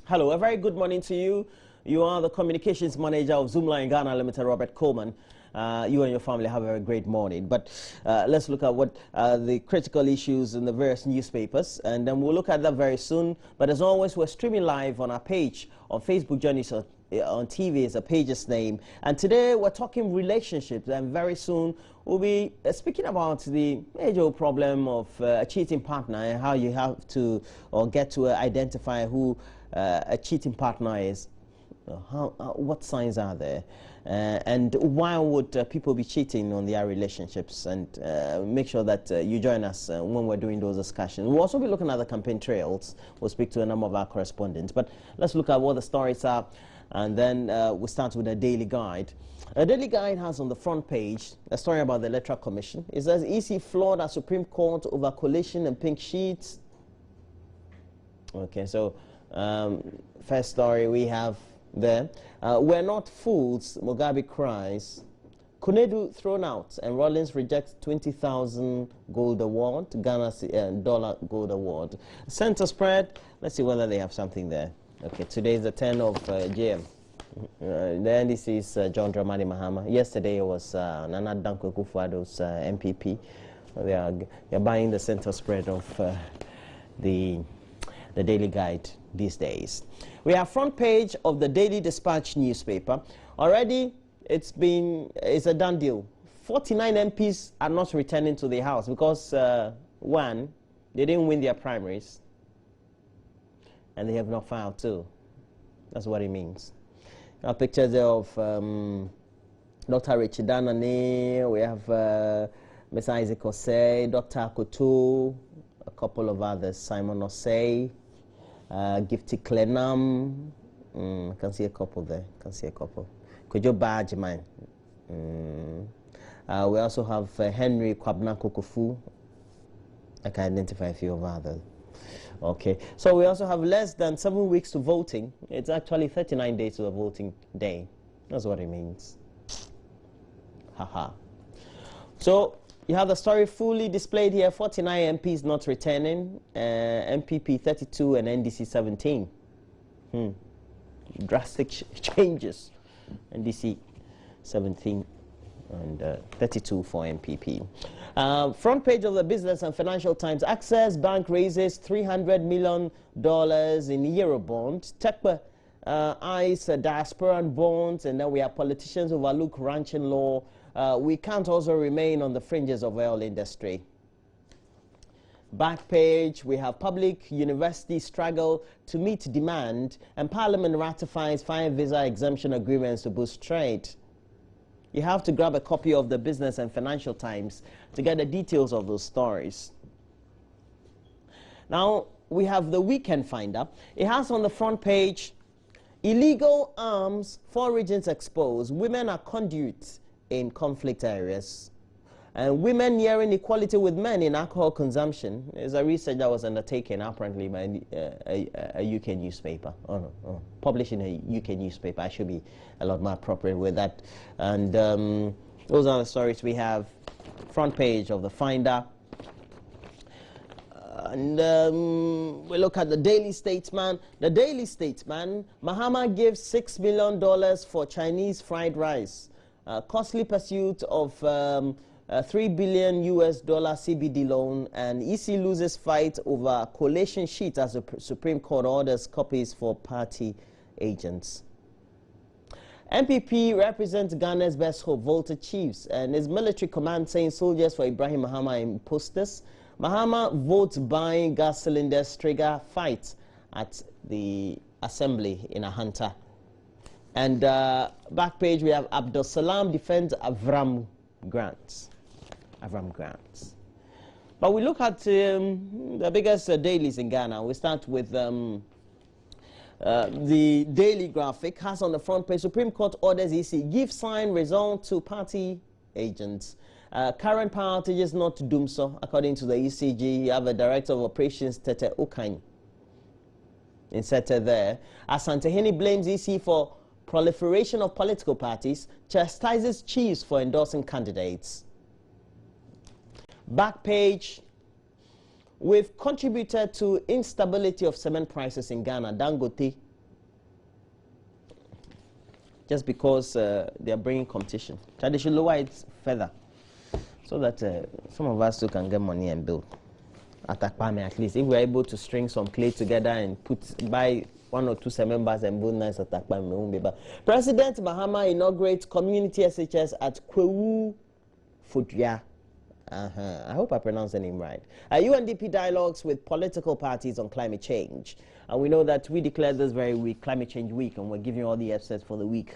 Hello, a very good morning to you. You are the communications manager of Zoomline Ghana Limited, Robert Coleman. You and your family have a very great morning. But let's look at what the critical issues in the various newspapers, and then we'll look at that very soon. But as always, we're streaming live on our page on Facebook, journeys on TV is a page's name. And today we're talking relationships, and very soon we'll be speaking about the major problem of a cheating partner and how you have to or get to identify who a cheating partner is. What signs are there, and why would people be cheating on their relationships? And make sure that you join us when we're doing those discussions. We'll also be looking at the campaign trails. We'll speak to a number of our correspondents, but let's look at what the stories are, and then we'll start with a daily guide. A daily guide has on the front page a story about the Electoral Commission. It says EC floored at Supreme Court over coalition and pink sheets. Okay, so first story we have there. We're not fools, Mugabe cries. Kunedu thrown out, and Rollins rejects 20,000 gold award, Ghana's dollar gold award. Center spread, let's see whether they have something there. Okay, today is the 10th of JM. The NDC's John Dramani Mahama. Yesterday it was Nana Dankwa Akufo-Addo's MPP. They're buying the center spread of the Daily Guide these days. We have front page of the Daily Dispatch newspaper. Already it's a done deal. 49 MPs are not returning to the House because one, they didn't win their primaries, and they have not filed too. That's what it means. Now pictures of Dr. Richard Danane, we have Mr. Isaac Osei, Dr. Akoto, a couple of others, Simon Osei, Gifty Clenam, I can see a couple there, Kojo Badgeman. We also have Henry Kwabna Kokofu. I can identify a few of others. Okay, so we also have less than 7 weeks to voting. It's actually 39 days to the voting day. That's what it means. Haha. So you have the story fully displayed here. 49 MPs not returning, MPP 32 and NDC 17. Drastic changes. NDC 17 and 32 for MPP. Front page of the Business and Financial Times. Access Bank raises $300 million in Eurobond. TECPA eyes diaspora bonds, and then we have politicians overlook ranching law. We can't also remain on the fringes of oil industry. Back page, we have public university struggle to meet demand, and Parliament ratifies 5 visa exemption agreements to boost trade. You have to grab a copy of the Business and Financial Times to get the details of those stories. Now, we have the Weekend Finder. It has on the front page, illegal arms, 4 regions exposed. Women are conduits in conflict areas. And women nearing equality with men in alcohol consumption is a research that was undertaken apparently by a UK newspaper. Published in a UK newspaper. I should be a lot more appropriate with that. And those are the stories we have. Front page of the Finder. And we look at the Daily Statesman. The Daily Statesman, Mahama gives $6 million for Chinese fried rice. Costly pursuit of $3 billion CBD loan, and EC loses fight over collation sheet as the Supreme Court orders copies for party agents. MPP represents Ghana's best hope, Volta Chiefs, and his military command saying soldiers for Ibrahim Mahama imposters. Mahama votes buying gas cylinders trigger fight at the assembly in Ahanta. And back page we have Abdul Salam defends Avram Grants. But we look at the biggest dailies in Ghana. We start with the Daily Graphic. Has on the front page, Supreme Court orders EC give sign result to party agents. Current power outages not to doom so, according to the ECG. You have a Director of Operations, Tete Okain, inserted there. Asantehene blames EC for proliferation of political parties, chastises chiefs for endorsing candidates. Back page, we've contributed to instability of cement prices in Ghana. Dangote just because they are bringing competition. So they should lower it further so that some of us too can get money and build. At Akpame, at least, if we're able to string some clay together and buy 1 or 2 cement bars and build nice at Akpame, we won't be bad. President Mahama inaugurates community SHS at Kwewu Fudria. I hope I pronounced the name right. UNDP dialogues with political parties on climate change. And we know that we declared this very week, Climate Change Week, and we're giving you all the episodes for the week.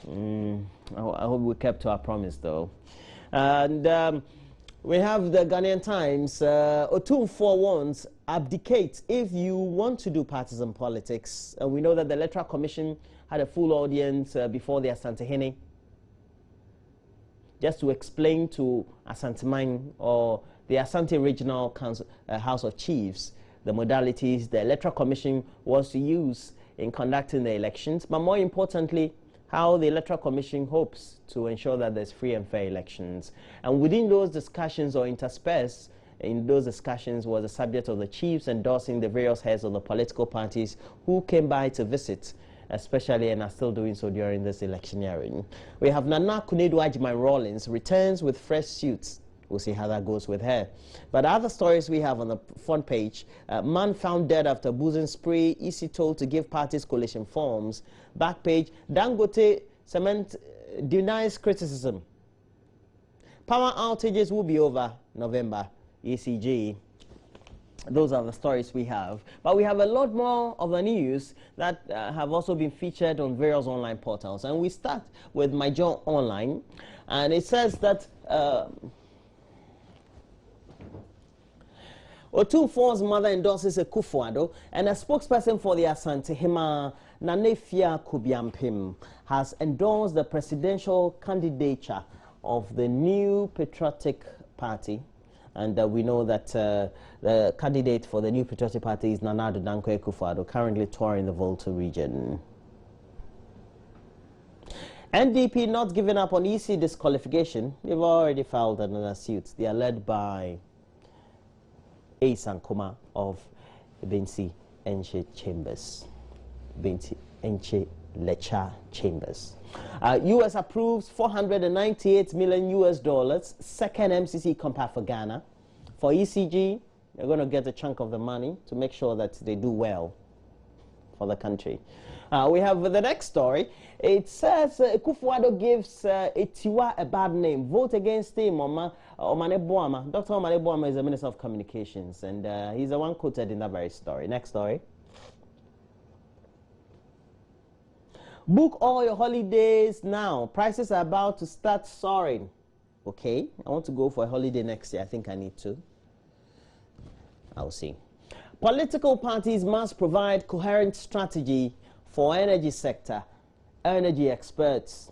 I hope we kept to our promise, though. And we have the Ghanaian Times. Otumfuo warns, abdicate if you want to do partisan politics. And we know that the Electoral Commission had a full audience before the Asantehene, just to explain to Asanteman or the Asante Regional Council, House of Chiefs the modalities the Electoral Commission was to use in conducting the elections, but more importantly, how the Electoral Commission hopes to ensure that there's free and fair elections. And within those discussions, or interspersed in those discussions, was the subject of the chiefs endorsing the various heads of the political parties who came by to visit, especially, and are still doing so during this electioneering. We have Nana Kunedu Rawlings returns with fresh suits. We'll see how that goes with her. But other stories we have on the front page: man found dead after boozing spree, EC told to give parties coalition forms. Back page: Dangote Cement denies criticism. Power outages will be over November, ECG. Those are the stories we have. But we have a lot more of the news that have also been featured on various online portals. And we start with My Job Online. And it says that Otumfuo's mother endorses Akufo-Addo, and a spokesperson for the Asantehene, Nanefia Kubiampim, has endorsed the presidential candidature of the New Patriotic Party. And we know that the candidate for the New Patriotic Party is Nana Addo Dankwa Akufo-Addo, currently touring the Volta region. NDP not giving up on EC disqualification. They've already filed another suit. They are led by Ace Ankoma of Binti Enche Chambers. Binti Enche Lecha Chambers. US approves $498 million, second MCC compact for Ghana. For ECG, they're going to get a chunk of the money to make sure that they do well for the country. We have the next story. It says Akufo-Addo gives Etiwa a bad name. Vote against him. Omane Boama. Dr. Omane Boama is the Minister of Communications, and he's the one quoted in that very story. Next story. Book all your holidays now. Prices are about to start soaring. Okay, I want to go for a holiday next year. I think I need to. I'll see. Political parties must provide coherent strategy for energy sector. Energy experts.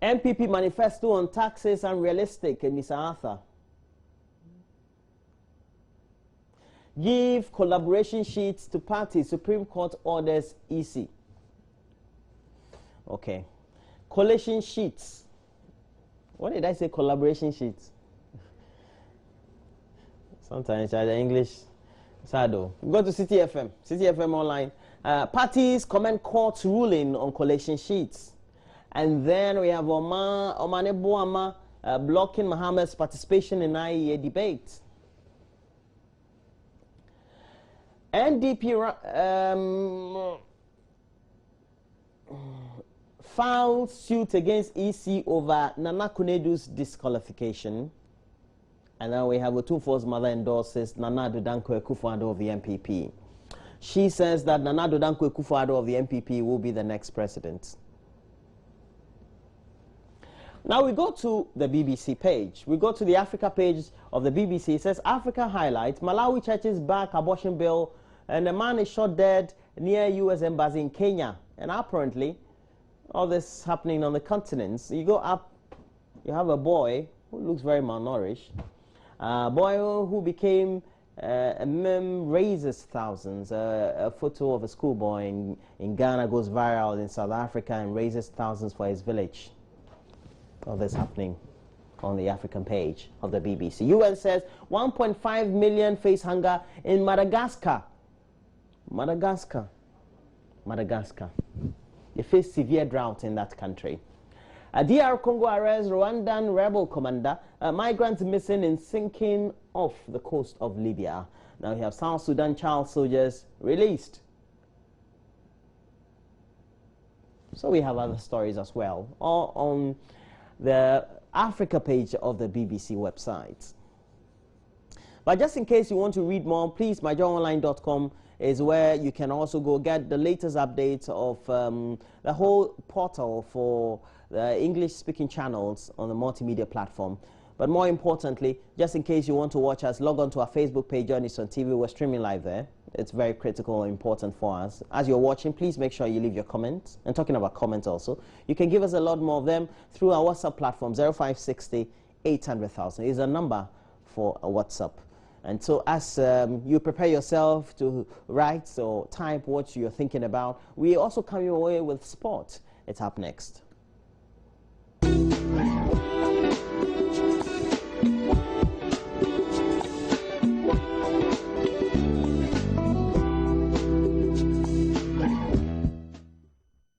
MPP manifesto on taxes unrealistic, Mr. Arthur. Give collaboration sheets to parties. Supreme Court orders EC. Okay. Coalition sheets. What did I say? Collaboration sheets. Sometimes the English. Sado. Go to City FM. City FM online. Parties comment court's ruling on coalition sheets. And then we have Omane Boama blocking Mohammed's participation in IEA debate. NDP filed suit against EC over Nana Kunedu's disqualification. And now we have Otumfuo's mother endorses Nana Addo Dankwa Akufo-Addo of the MPP. She says that Nana Addo Dankwa Akufo-Addo of the MPP will be the next president. Now we go to the BBC page. We go to the Africa page of the BBC. It says, Africa highlights, Malawi churches back abortion bill, and a man is shot dead near U.S. embassy in Kenya. And apparently, all this happening on the continents. You go up, you have a boy who looks very malnourished. A boy who became a meme, raises thousands. A photo of a schoolboy in Ghana goes viral in South Africa and raises thousands for his village. All this happening on the African page of the BBC. UN says 1.5 million face hunger in Madagascar. Madagascar. They face severe drought in that country. DR Congo arrests Rwandan rebel commander. Migrants missing in sinking off the coast of Libya. Now we have South Sudan child soldiers released. So we have other stories as well, all on the Africa page of the BBC website. But just in case you want to read more, please, myjoyonline.com is where you can also go get the latest updates of the whole portal for the English-speaking channels on the multimedia platform. But more importantly, just in case you want to watch us, log on to our Facebook page, Join Us on TV. We're streaming live there. It's very critical and important for us. As you're watching, please make sure you leave your comments. And talking about comments also, you can give us a lot more of them through our WhatsApp platform, 0560 800,000 is a number for a WhatsApp. And so as you prepare yourself to write or type what you're thinking about, we also come your way with sport. It's up next.